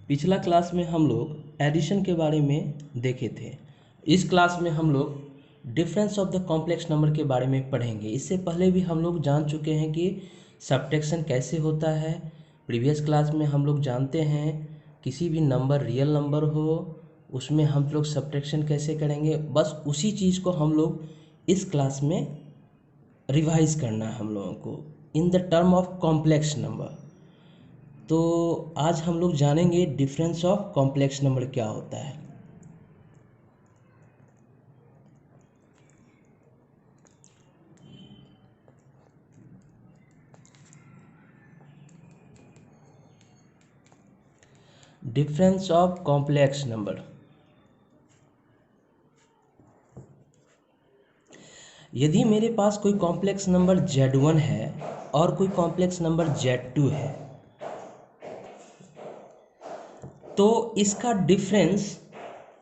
पिछला क्लास में हम लोग एडिशन के बारे में देखे थे। इस क्लास में हम लोग difference of the complex number के बारे में पढ़ेंगे। इससे पहले भी हम लोग जान चुके हैं कि सब्ट्रैक्शन कैसे होता है। प्रीवियस क्लास में हम लोग जानते हैं किसी भी नंबर रियल नंबर हो उसमें हम लोग सब्ट्रैक्शन कैसे करेंगे। बस उसी चीज़ को हम लोग इस क्लास में रिवाइज करना है हम लोगों को in the term of complex number. तो आज हम लोग जानेंगे डिफरेंस ऑफ कॉम्प्लेक्स नंबर क्या होता है। Difference of complex number. यदि मेरे पास कोई कॉम्प्लेक्स नंबर Z1 है और कोई कॉम्प्लेक्स नंबर Z2 है तो इसका डिफरेंस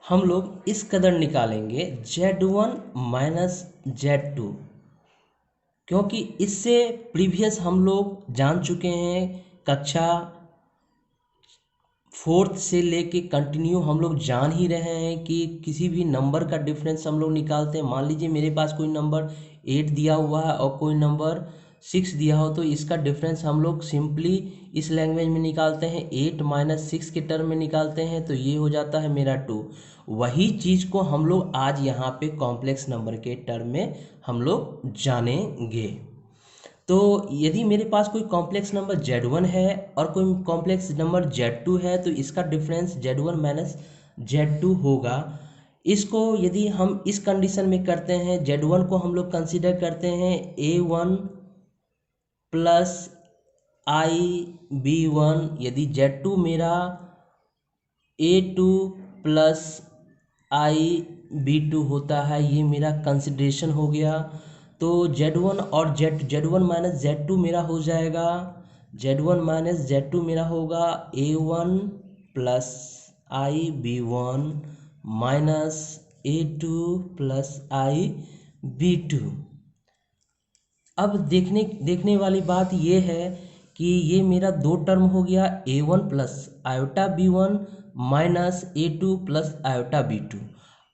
हम लोग इस कदर निकालेंगे Z1 माइनस Z2, क्योंकि इससे प्रीवियस हम लोग जान चुके हैं। कक्षा 4th से लेके कंटिन्यू हम लोग जान ही रहे हैं कि किसी भी नंबर का डिफरेंस हम लोग निकालते हैं। मान लीजिए मेरे पास कोई नंबर 8 दिया हुआ है और कोई नंबर 6 दिया हो, तो इसका डिफरेंस हम लोग सिंपली इस लैंग्वेज में निकालते हैं, 8 माइनस 6 के टर्म में निकालते हैं, तो ये हो जाता है मेरा 2। वही चीज़ को हम लोग आज यहाँ पे कॉम्प्लेक्स नंबर के टर्म में हम लोग जानेंगे। तो यदि मेरे पास कोई कॉम्प्लेक्स नंबर Z1 है और कोई कॉम्प्लेक्स नंबर Z2 है तो इसका डिफरेंस Z1 माइनस Z2 होगा। इसको यदि हम इस कंडीशन में करते हैं, Z1 को हम लोग कंसीडर करते हैं A1 प्लस IB1, यदि Z2 मेरा A2 प्लस IB2 होता है, ये मेरा कंसिडरेशन हो गया। तो Z1 और Z1 माइनस Z2 मेरा हो जाएगा, Z1 माइनस Z2 मेरा होगा A1 plus IB1 minus A2 plus IB2। अब देखने वाली बात ये है कि ये मेरा दो टर्म हो गया, A1 plus iota B1 minus A2 plus iota B2।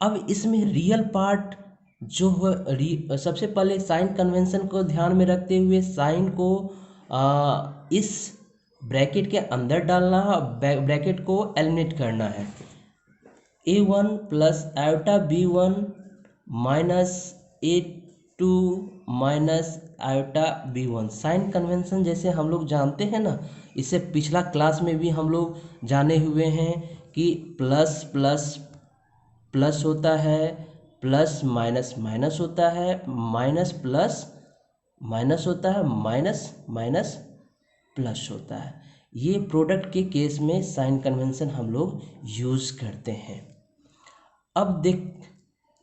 अब इसमें रियल पार्ट जो है, सबसे पहले साइन कन्वेंशन को ध्यान में रखते हुए साइन को इस ब्रैकेट के अंदर डालना है, ब्रैकेट को एलिमिनेट करना है। A1 plus iota B1 minus A2 minus iota B1। Sign convention जैसे हम लोग जानते हैं ना, इससे पिछला क्लास में भी हम लोग जाने हुए हैं कि प्लस प्लस प्लस होता है, प्लस माइनस माइनस होता है, माइनस प्लस माइनस होता है, माइनस माइनस प्लस होता है। ये प्रोडक्ट के केस में साइन कन्वेंशन हम लोग यूज़ करते हैं। अब देख,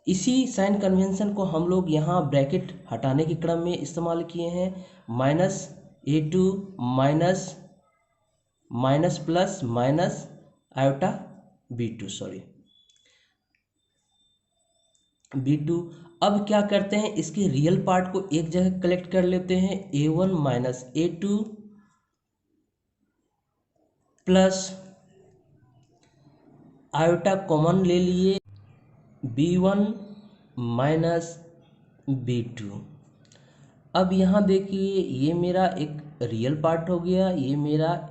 इसी साइन कन्वेंशन को हम लोग यहाँ ब्रैकेट हटाने के क्रम में इस्तेमाल किए हैं। Minus A2 minus minus plus minus iota B2 B2। अब क्या करते हैं, इसके रियल पार्ट को एक जगह कलेक्ट कर लेते हैं, A1 minus A2 plus iota common ले लिए B1 माइनस B2। अब यहाँ देखिए, ये मेरा एक रियल पार्ट हो गया, ये मेरा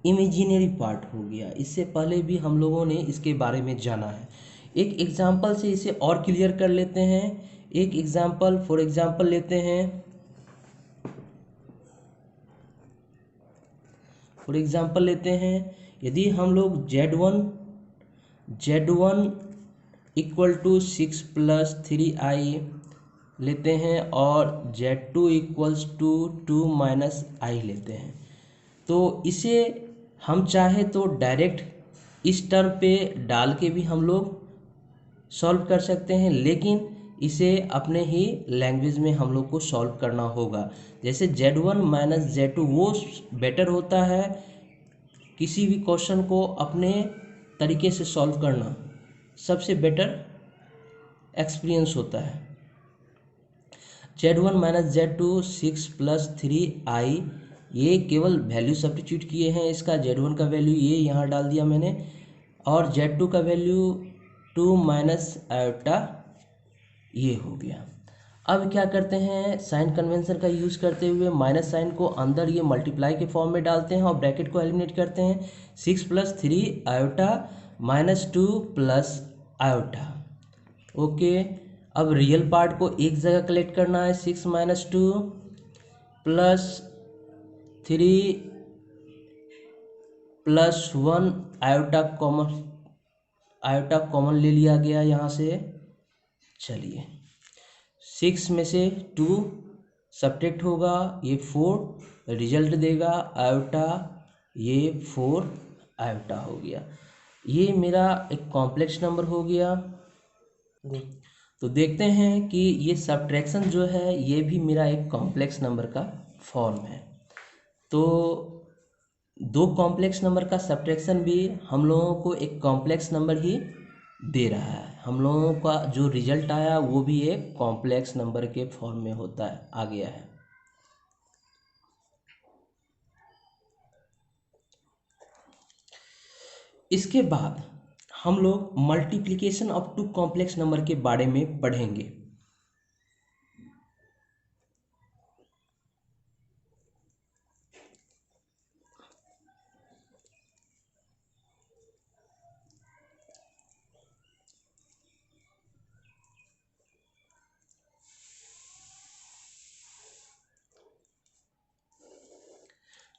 इमेजिनरी पार्ट हो गया। इससे पहले भी हम लोगों ने इसके बारे में जाना है। एक एग्जाम्पल से इसे और क्लियर कर लेते हैं। एक एग्जाम्पल फॉर एग्जाम्पल लेते हैं। यदि हम लोग Z1 equal to 6 plus 3i लेते हैं और Z2 equals to 2 minus i लेते हैं, तो इसे हम चाहे तो डायरेक्ट इस टर्म पे डाल के भी हम लोग सॉल्व कर सकते हैं, लेकिन इसे अपने ही लैंग्वेज में हम लोग को सॉल्व करना होगा। जैसे Z1 माइनस Z2 वो बेटर होता है, किसी भी क्वेश्चन को अपने तरीके से सॉल्व करना सबसे बेटर एक्सपीरियंस होता है। Z1 minus Z2 6 plus 3i ये केवल वैल्यू सब्स्टिट्यूट किए हैं, इसका Z1 का वैल्यू ये यहाँ डाल दिया मैंने, और Z2 का वैल्यू 2 माइनस आयोटा ये हो गया। अब क्या करते हैं, साइन कन्वेंशन का यूज़ करते हुए माइनस साइन को अंदर ये मल्टीप्लाई के फॉर्म में डालते हैं और ब्रैकेट को एलिमिनेट करते हैं। 6 + 3 iota minus 2 plus iota. Okay, अब रियल पार्ट को एक जगह कलेक्ट करना है। 6 - 2 प्लस 3 प्लस 1 आयोटा कॉमन ले लिया गया यहाँ से। चलिए 6 में से 2 सब्ट्रैक्ट होगा, ये 4 रिजल्ट देगा आयोटा, ये 4 आयोटा हो गया। ये मेरा एक कॉम्प्लेक्स नंबर हो गया। तो देखते हैं कि ये सब्ट्रैक्शन जो है ये भी मेरा एक कॉम्प्लेक्स नंबर का फॉर्म है। तो दो कॉम्प्लेक्स नंबर का सब्ट्रैक्शन भी हम लोगों को एक कॉम्प्लेक्स नंबर ही दे रहा है। हम लोगों का जो रिजल्ट आया वो भी एक कॉम्प्लेक्स नंबर के फॉर्म में होता है, आ गया है। इसके बाद हम लोग multiplication of two complex number के बारे में पढ़ेंगे।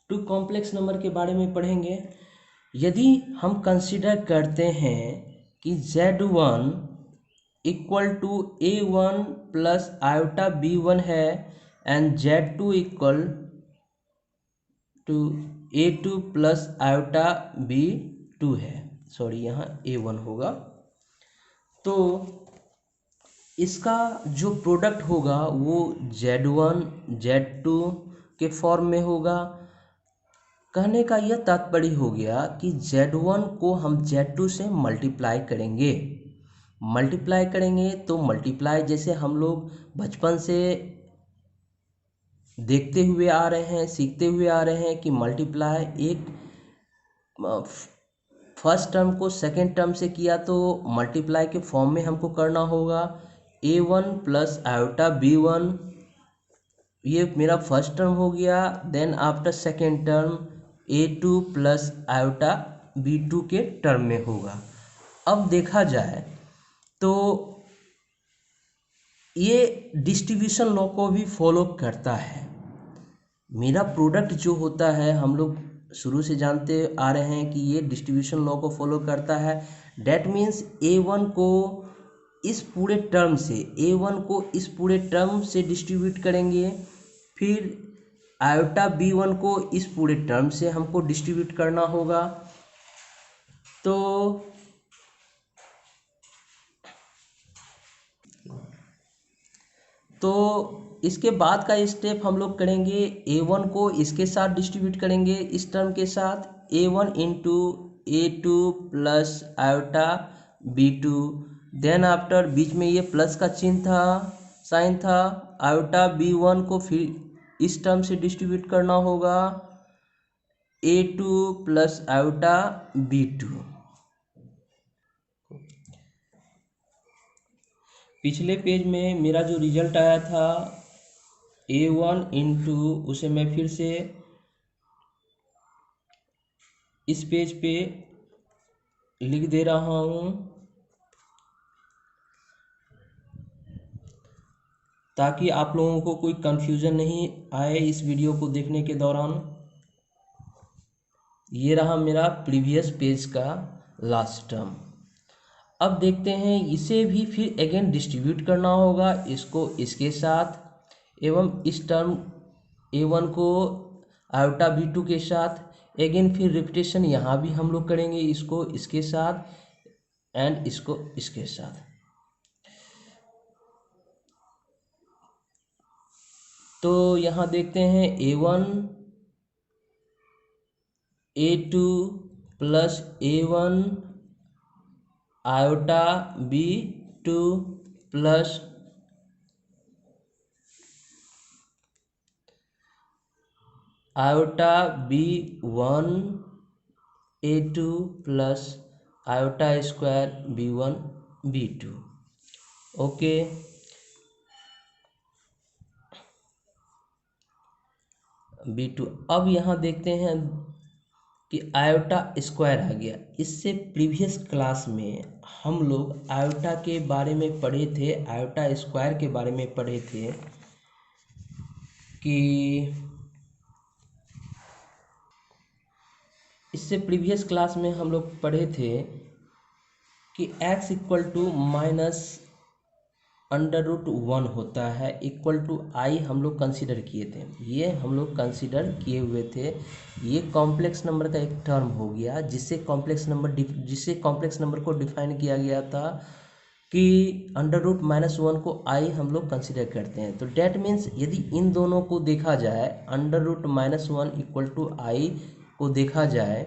टू कॉम्प्लेक्स नंबर के बारे में पढ़ेंगे। यदि हम कंसीडर करते हैं कि Z1 equal to A1 plus iota B1 है and Z2 equal to A2 plus iota B2 है, सॉरी यहाँ A1 होगा, तो इसका जो प्रोडक्ट होगा वो Z1 Z2 के फॉर्म में होगा। कहने का यह तात्पर्य हो गया कि Z1 को हम Z2 से मल्टीप्लाई करेंगे। मल्टीप्लाई करेंगे तो मल्टीप्लाई जैसे हम लोग बचपन से देखते हुए आ रहे हैं, सीखते हुए आ रहे हैं कि मल्टीप्लाई एक फर्स्ट टर्म को सेकेंड टर्म से किया तो मल्टीप्लाई के फॉर्म में हमको करना होगा। A1 प्लस आयोटा B1, ये मेरा फर्स्ट टर्म हो गया। Then after second term A2 plus iota B2 के टर्म में होगा। अब देखा जाए तो ये डिस्ट्रीब्यूशन लॉ को भी फॉलो करता है। मेरा प्रोडक्ट जो होता है हम लोग शुरू से जानते आ रहे हैं कि ये डिस्ट्रीब्यूशन लॉ को फॉलो करता है। डैट मीन्स A1 को इस पूरे टर्म से डिस्ट्रीब्यूट करेंगे, फिर आयोटा B1 को इस पूरे टर्म से हमको डिस्ट्रीब्यूट करना होगा। तो इसके बाद का स्टेप हम लोग करेंगे, A1 को इसके साथ डिस्ट्रीब्यूट करेंगे इस टर्म के साथ, A1 into A2 plus iota B2। Then after बीच में ये प्लस का चिन्ह था, साइन था, आयोटा B1 को फिर इस टर्म से डिस्ट्रीब्यूट करना होगा, A2 प्लस आयोटा B2। पिछले पेज में मेरा जो रिजल्ट आया था A1 इंटू, उसे मैं फिर से इस पेज पे लिख दे रहा हूँ ताकि आप लोगों को कोई कंफ्यूजन नहीं आए इस वीडियो को देखने के दौरान। ये रहा मेरा प्रीवियस पेज का लास्ट टर्म। अब देखते हैं इसे भी फिर अगेन डिस्ट्रीब्यूट करना होगा, इसको इसके साथ एवं इस टर्म A1 को आयोटा B2 के साथ। अगेन फिर रिपीटेशन यहाँ भी हम लोग करेंगे, इसको इसके साथ एंड इसको इसके साथ। तो यहाँ देखते हैं A1 A2 plus A1 iota B2 plus iota B1 A2 plus iota square B1 B2। Okay, B2। अब यहाँ देखते हैं कि आयोटा स्क्वायर आ गया। इससे प्रीवियस क्लास में हम लोग आयोटा के बारे में पढ़े थे, आयोटा स्क्वायर के बारे में पढ़े थे कि इससे प्रीवियस क्लास में हम लोग पढ़े थे कि x इक्वल टू माइनस √1 होता है, इक्वल टू आई हम लोग कंसीडर किए थे। ये हम लोग कंसीडर किए हुए थे। ये कॉम्प्लेक्स नंबर का एक टर्म हो गया जिससे कॉम्प्लेक्स नंबर को डिफाइन किया गया था कि √-1 को आई हम लोग कंसीडर करते हैं। तो डेट मीन्स यदि इन दोनों को देखा जाए, √-1 इक्वल टू आई को देखा जाए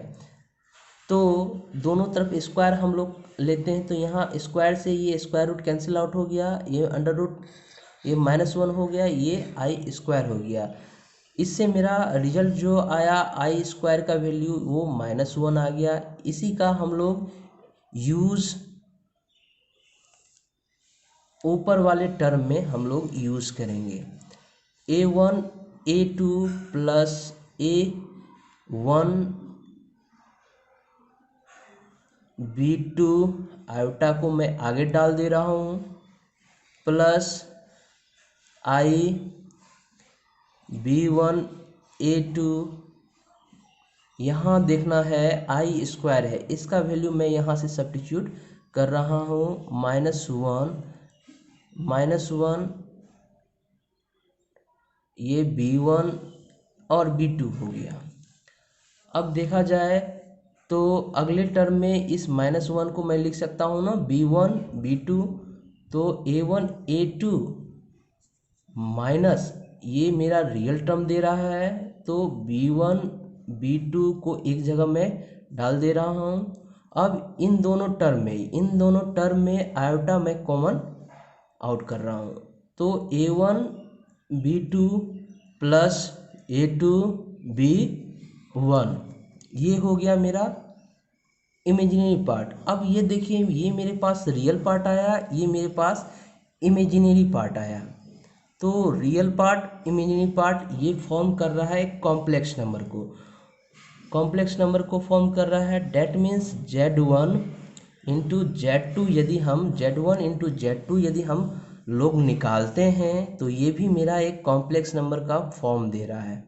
तो दोनों तरफ स्क्वायर हम लोग लेते हैं, तो यहाँ स्क्वायर से ये स्क्वायर रूट कैंसिल आउट हो गया, ये ये -1 हो गया, ये आई स्क्वायर हो गया। इससे मेरा रिजल्ट जो आया आई स्क्वायर का वैल्यू वो -1 आ गया। इसी का हम लोग यूज़ ऊपर वाले टर्म में हम लोग यूज़ करेंगे। A1 A2 plus A1 B2 iota को मैं आगे डाल दे रहा हूँ, प्लस आई B1 A2। यहाँ देखना है आई स्क्वायर है, इसका वैल्यू मैं यहाँ से सब्स्टिट्यूट कर रहा हूँ, -1 ये B1 और B2 हो गया। अब देखा जाए तो अगले टर्म में इस -1 को मैं लिख सकता हूँ ना, B1 B2, तो A1 A2 माइनस ये मेरा रियल टर्म दे रहा है, तो B1 B2 को एक जगह में डाल दे रहा हूँ। अब इन दोनों टर्म में आयोटा मैं कॉमन आउट कर रहा हूँ, तो A1 B2 plus A2 B1 ये हो गया मेरा इमेजिनरी पार्ट। अब ये देखिए, ये मेरे पास रियल पार्ट आया, ये मेरे पास इमेजिनरी पार्ट आया। तो रियल पार्ट इमेजिनरी पार्ट ये फॉर्म कर रहा है कॉम्प्लेक्स नंबर को फॉर्म कर रहा है। That means Z1 into Z2 यदि हम लोग निकालते हैं तो ये भी मेरा एक कॉम्प्लेक्स नंबर का फॉर्म दे रहा है।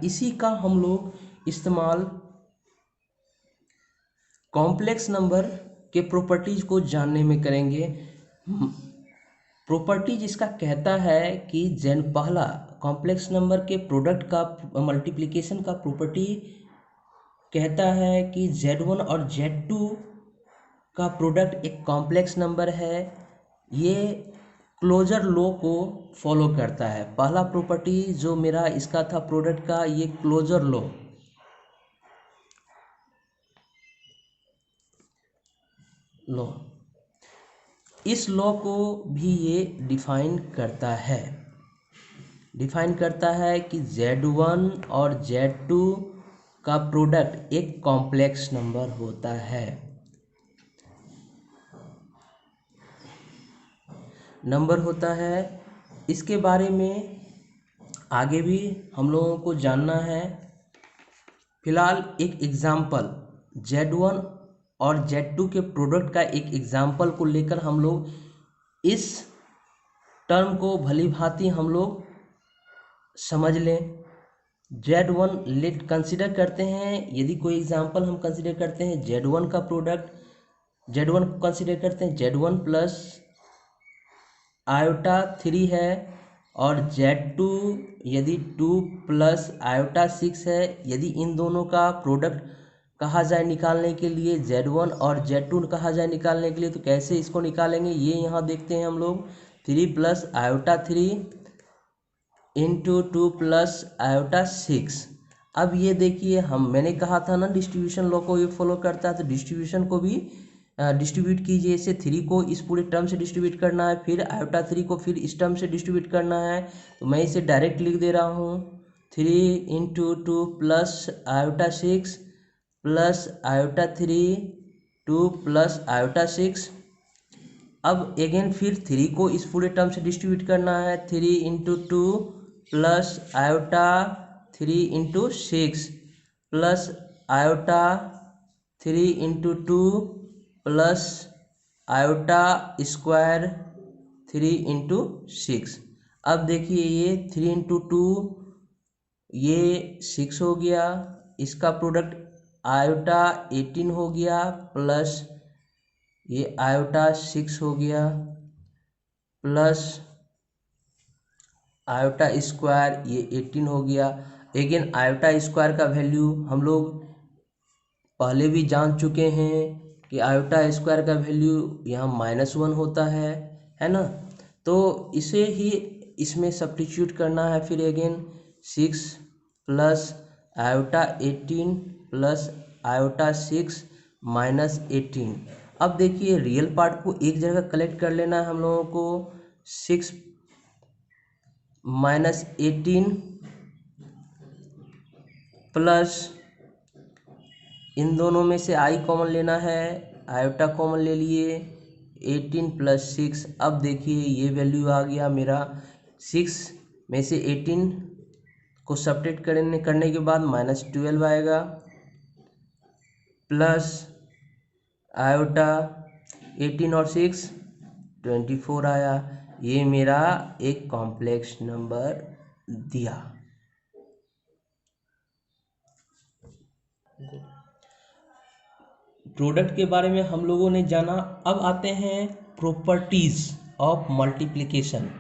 इसी का हम लोग इस्तेमाल कॉम्प्लेक्स नंबर के प्रॉपर्टीज को जानने में करेंगे। प्रॉपर्टीज इसका कहता है कि पहला कॉम्प्लेक्स नंबर के प्रोडक्ट का मल्टीप्लिकेशन का प्रॉपर्टी कहता है कि Z1 और Z2 का प्रोडक्ट एक कॉम्प्लेक्स नंबर है। ये क्लोजर लॉ को फॉलो करता है। पहला प्रॉपर्टी जो मेरा इसका था प्रोडक्ट का, ये क्लोजर लॉ इस लॉ को भी ये डिफाइन करता है कि Z1 और Z2 का प्रोडक्ट एक कॉम्प्लेक्स नंबर होता है। इसके बारे में आगे भी हम लोगों को जानना है। फिलहाल एक एग्जाम्पल Z1 और Z2 के प्रोडक्ट का एक एग्जाम्पल को लेकर हम लोग इस टर्म को भली भांति हम लोग समझ लें। Z1 लेट कंसिडर करते हैं, यदि कोई एग्जाम्पल हम कंसिडर करते हैं Z1 का प्रोडक्ट, Z1 को कंसिडर करते हैं Z1 प्लस आयोटा 3 है, और Z2 यदि 2 प्लस आयोटा 6 है। यदि इन दोनों का प्रोडक्ट कहा जाए निकालने के लिए, Z1 और Z2 कहा जाए निकालने के लिए, तो कैसे इसको निकालेंगे ये यहाँ देखते हैं हम लोग। 3 plus iota 3 into 2 plus iota 6। अब ये देखिए, मैंने कहा था ना डिस्ट्रीब्यूशन लॉ को ये फॉलो करता है, तो डिस्ट्रीब्यूशन को भी डिस्ट्रीब्यूट कीजिए। इसे 3 को इस पूरे टर्म से डिस्ट्रीब्यूट करना है, फिर आयोटा 3 को फिर इस टर्म से डिस्ट्रीब्यूट करना है। तो मैं इसे डायरेक्ट लिख दे रहा हूँ 3 into 2 plus iota 6 plus iota 3 2 plus iota 6। अब अगेन फिर 3 को इस पूरे टर्म से डिस्ट्रीब्यूट करना है 3 into 2 plus iota 3 into 6 plus iota 3 into 2 plus iota square 3 into 6। अब देखिए ये 3 इंटू 2 ये 6 हो गया, इसका प्रोडक्ट आयोटा 18 हो गया प्लस ये आयोटा 6 हो गया प्लस आयोटा स्क्वायर ये 18 हो गया। अगेन आयोटा स्क्वायर का वैल्यू हम लोग पहले भी जान चुके हैं कि आयोटा स्क्वायर का वैल्यू यहाँ -1 होता है ना। तो इसे ही इसमें सब्स्टिट्यूट करना है। फिर again 6 plus iota 18 plus iota 6 -18। अब देखिए रियल पार्ट को एक जगह कलेक्ट कर लेना है हम लोगों को। 6 -18 प्लस इन दोनों में से आई कॉमन लेना है, आयोटा कॉमन ले लिए 18 प्लस 6। अब देखिए ये वैल्यू आ गया मेरा 6 में से 18 को सब्ट्रैक्ट करने के बाद -12 आएगा प्लस आयोटा 18 और 6 24 आया। ये मेरा एक कॉम्प्लेक्स नंबर दिया। प्रोडक्ट के बारे में हम लोगों ने जाना। अब आते हैं properties of multiplication.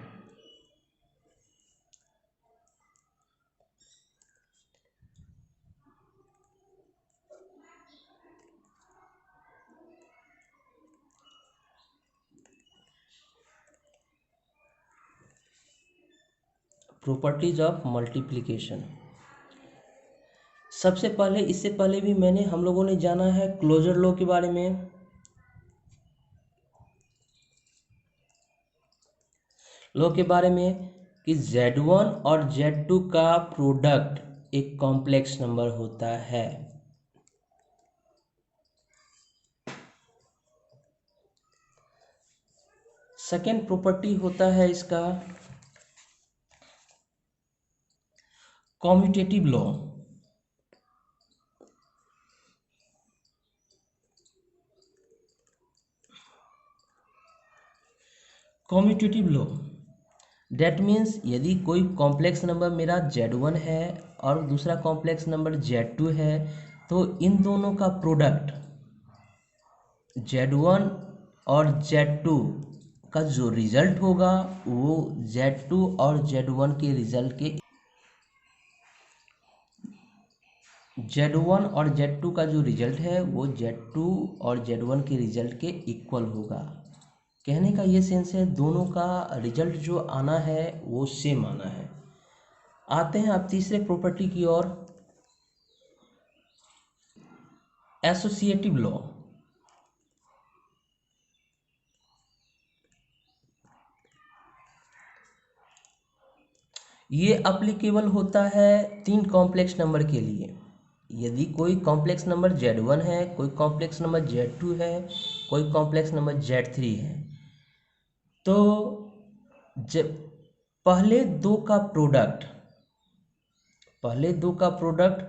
Properties of multiplication सबसे पहले, इससे पहले भी हम लोगों ने जाना है क्लोजर लॉ के बारे में। लॉ के बारे में कि Z1 और Z2 का प्रोडक्ट एक कॉम्प्लेक्स नंबर होता है। सेकेंड प्रॉपर्टी होता है इसका commutative law. Commutative law that means यदि कोई कॉम्प्लेक्स नंबर मेरा Z1 है और दूसरा कॉम्प्लेक्स नंबर Z2 है, तो इन दोनों का प्रोडक्ट Z1 और Z2 का जो रिजल्ट होगा वो Z2 और Z1 के रिजल्ट के Z1 और Z2 का जो रिजल्ट है वो Z2 और Z1 के रिजल्ट के इक्वल होगा। कहने का ये सेंस है दोनों का रिजल्ट जो आना है वो सेम आना है। आते हैं अब तीसरे प्रॉपर्टी की ओर, एसोसिएटिव लॉ। ये अप्लीकेबल होता है 3 कॉम्प्लेक्स नंबर के लिए। यदि कोई कॉम्प्लेक्स नंबर Z1 है, कोई कॉम्प्लेक्स नंबर Z2 है, कोई कॉम्प्लेक्स नंबर Z3 है, तो जब पहले दो का प्रोडक्ट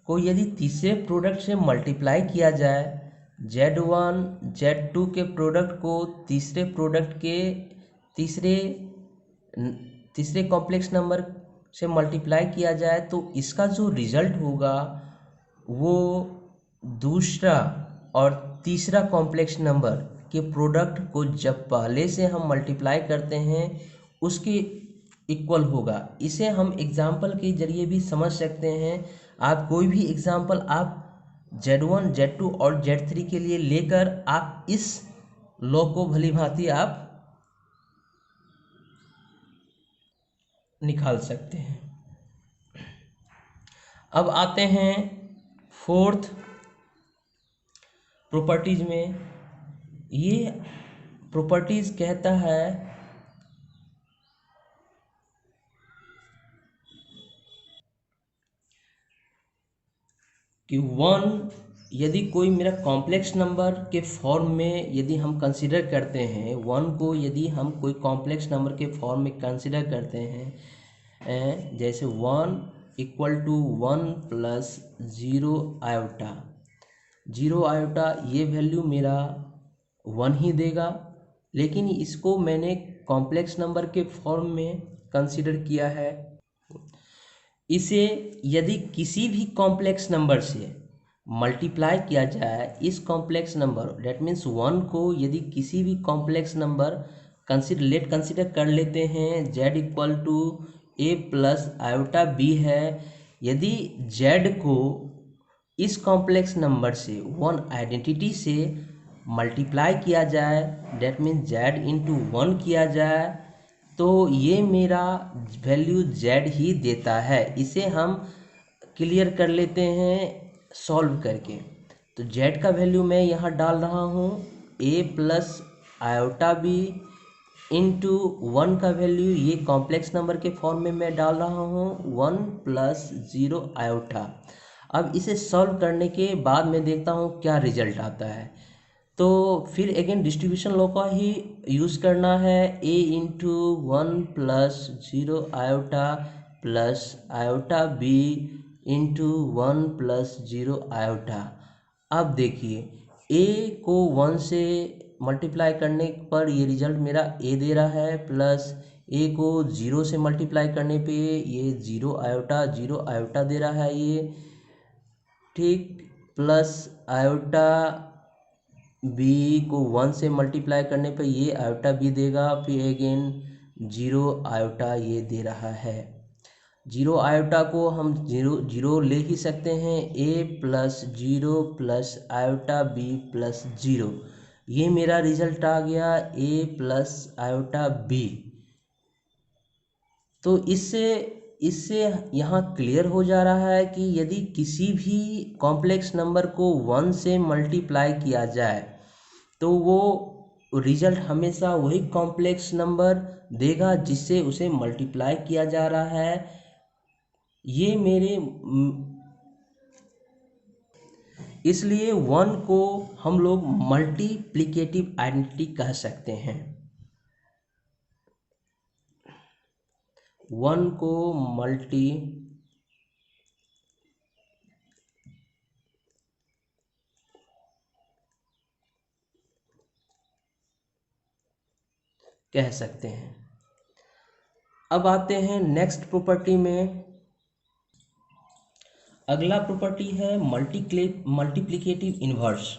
को यदि तीसरे प्रोडक्ट से मल्टीप्लाई किया जाए, Z1 Z2 के प्रोडक्ट को तीसरे प्रोडक्ट के तीसरे कॉम्प्लेक्स नंबर से मल्टीप्लाई किया जाए, तो इसका जो रिजल्ट होगा वो दूसरा और तीसरा कॉम्प्लेक्स नंबर के प्रोडक्ट को जब पहले से हम मल्टीप्लाई करते हैं उसके इक्वल होगा। इसे हम एग्जाम्पल के जरिए भी समझ सकते हैं। आप कोई भी एग्जाम्पल आप Z1 Z2 और Z3 के लिए लेकर आप इस लॉ को भली भांति आप निकाल सकते हैं। अब आते हैं फोर्थ प्रॉपर्टीज में, ये प्रॉपर्टीज कहता है कि वन यदि कोई मेरा कॉम्प्लेक्स नंबर के फॉर्म में यदि हम कंसिडर करते हैं, वन को यदि हम कोई कॉम्प्लेक्स नंबर के फॉर्म में कंसिडर करते हैं, जैसे one equal to one plus zero iota, zero iota ये वैल्यू मेरा वन ही देगा, लेकिन इसको मैंने कॉम्प्लेक्स नंबर के फॉर्म में कंसिडर किया है। इसे यदि किसी भी कॉम्प्लेक्स नंबर से मल्टीप्लाई किया जाए, इस complex number that means one को यदि किसी भी कॉम्प्लेक्स नंबर कंसिडर कर लेते हैं, z equal to a plus iota b है, यदि z को इस कॉम्प्लेक्स नंबर से वन आइडेंटिटी से मल्टीप्लाई किया जाए, that means z into one किया जाए, तो ये मेरा वैल्यू z ही देता है। इसे हम क्लियर कर लेते हैं सॉल्व करके। तो z का वैल्यू मैं यहाँ डाल रहा हूँ a plus iota b into one का वैल्यू ये कॉम्प्लेक्स नंबर के फॉर्म में मैं डाल रहा हूँ वन प्लस ज़ीरो आयोटा। अब इसे सॉल्व करने के बाद मैं देखता हूँ क्या रिजल्ट आता है। तो फिर अगेन डिस्ट्रीब्यूशन लॉ का ही यूज़ करना है, a into one plus zero iota plus iota b into one plus zero iota. अब देखिए a को वन से मल्टीप्लाई करने पर ये रिजल्ट मेरा a दे रहा है, प्लस a को ज़ीरो से मल्टीप्लाई करने पे ये ज़ीरो आयोटा दे रहा है ये, ठीक, प्लस आयोटा बी को वन से मल्टीप्लाई करने पर ये आयोटा बी देगा, फिर अगेन जीरो आयोटा ये दे रहा है। जीरो आयोटा को हम जीरो ले ही सकते हैं, A plus zero plus iota B plus zero, ये मेरा रिजल्ट आ गया ए प्लस आयोटा बी। तो इससे यहाँ क्लियर हो जा रहा है कि यदि किसी भी कॉम्प्लेक्स नंबर को वन से मल्टीप्लाई किया जाए तो वो रिजल्ट हमेशा वही कॉम्प्लेक्स नंबर देगा जिससे उसे मल्टीप्लाई किया जा रहा है। ये मेरे इसलिए वन को हम लोग मल्टीप्लिकेटिव आइडेंटिटी कह सकते हैं, वन को मल्टी कह सकते हैं। अब आते हैं नेक्स्ट प्रॉपर्टी में। अगला प्रॉपर्टी है मल्टीप्लिकेटिव इन्वर्स।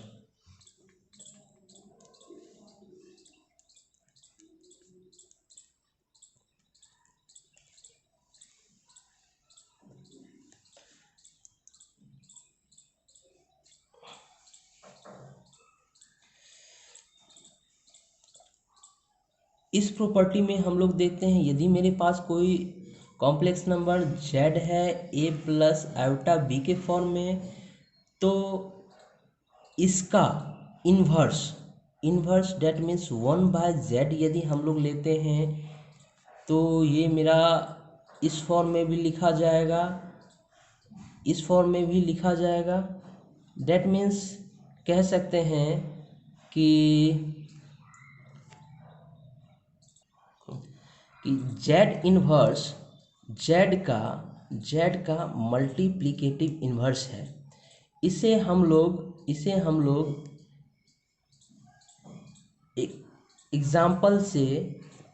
इस प्रॉपर्टी में हम लोग देखते हैं यदि मेरे पास कोई कॉम्प्लेक्स नंबर z है a प्लस आयोटा b के फॉर्म में, तो इसका inverse that means one by z यदि हम लोग लेते हैं तो ये मेरा इस फॉर्म में भी लिखा जाएगा, इस फॉर्म में भी लिखा जाएगा। डेट मीन्स कह सकते हैं कि z इन्वर्स z का मल्टीप्लिकेटिव इन्वर्स है। इसे हम लोग एक एग्जाम्पल से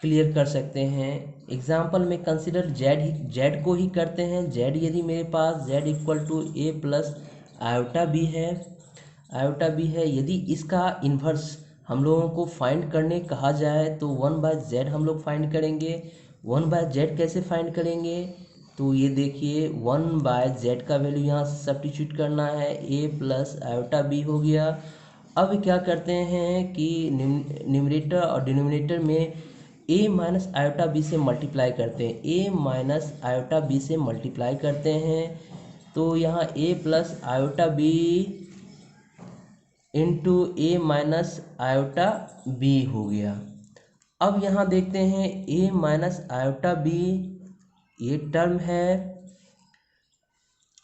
क्लियर कर सकते हैं। एग्जाम्पल में कंसिडर z को ही करते हैं। z यदि मेरे पास z equal to a plus iota b है, यदि इसका इन्वर्स हम लोगों को फाइंड करने कहा जाए तो वन बाय जेड हम लोग फाइंड करेंगे। वन बाय जेड कैसे फाइंड करेंगे, तो ये देखिए वन बाय जेड का वैल्यू यहाँ सब्स्टिट्यूट करना है, ए प्लस आयोटा बी हो गया। अब क्या करते हैं कि न्यूमरेटर और डिनोमिनेटर में a माइनस आयोटा बी से मल्टीप्लाई करते हैं, a माइनस आयोटा बी से मल्टीप्लाई करते हैं, तो यहाँ a plus iota b into a minus iota b हो गया। अब यहाँ देखते हैं ए माइनस आयोटा बी, ये टर्म है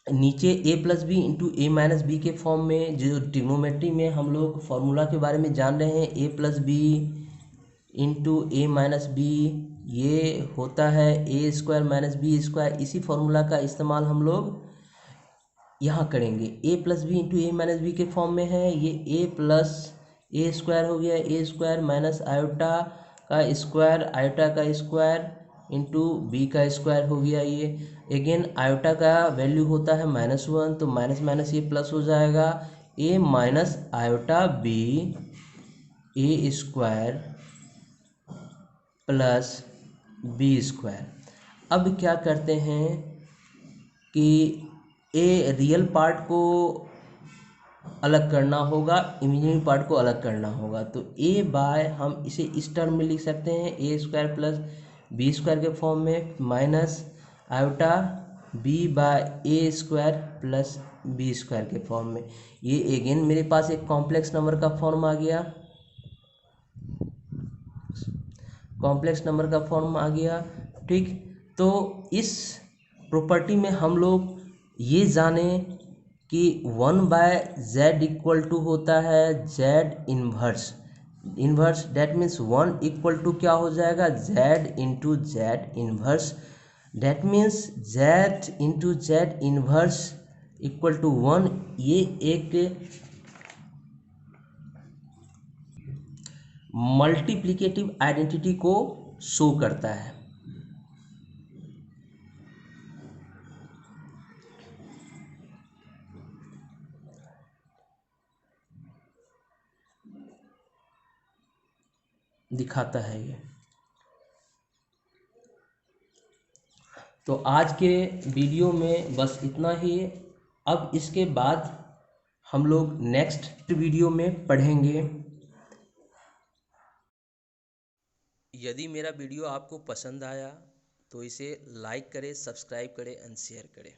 नीचे a plus b into a minus b के फॉर्म में। जो ट्रिग्नोमेट्री में हम लोग फॉर्मूला के बारे में जान रहे हैं, A plus b into a minus B, ये होता है ए स्क्वायर माइनस बी स्क्वायर। इसी फॉर्मूला का इस्तेमाल हम लोग यहाँ करेंगे। ए plus b into a minus b के फॉर्म में है, ये ए प्लस ए स्क्वायर हो गया, ए स्क्वायर माइनस आयोटा का स्क्वायर, आयोटा का स्क्वायर इंटू बी का स्क्वायर हो गया। ये अगेन आयोटा का वैल्यू होता है -1, तो माइनस माइनस ये प्लस हो जाएगा। ए माइनस आयोटा बी ए स्क्वायर प्लस बी स्क्वायर। अब क्या करते हैं कि ए रियल पार्ट को अलग करना होगा, इमेजिनरी पार्ट को अलग करना होगा। तो ए बाय हम इसे इस टर्म में लिख सकते हैं, ए स्क्वायर प्लस बी स्क्वायर के फॉर्म में, माइनस आयोटा बी बाय ए स्क्वायर प्लस बी स्क्वायर के फॉर्म में। ये अगेन मेरे पास एक कॉम्प्लेक्स नंबर का फॉर्म आ गया, कॉम्प्लेक्स नंबर का फॉर्म आ गया। ठीक, तो इस प्रॉपर्टी में हम लोग ये जाने कि 1/z इक्वल टू होता है z inverse. Inverse that means 1 equal to क्या हो जाएगा, z into z inverse. That means z into z inverse equal to 1। ये एक मल्टीप्लिकेटिव आइडेंटिटी को शो करता है। दिखाता है ये। तो आज के वीडियो में बस इतना ही। अब इसके बाद हम लोग नेक्स्ट वीडियो में पढ़ेंगे। यदि मेरा वीडियो आपको पसंद आया तो इसे लाइक करें, सब्सक्राइब करें एंड शेयर करें।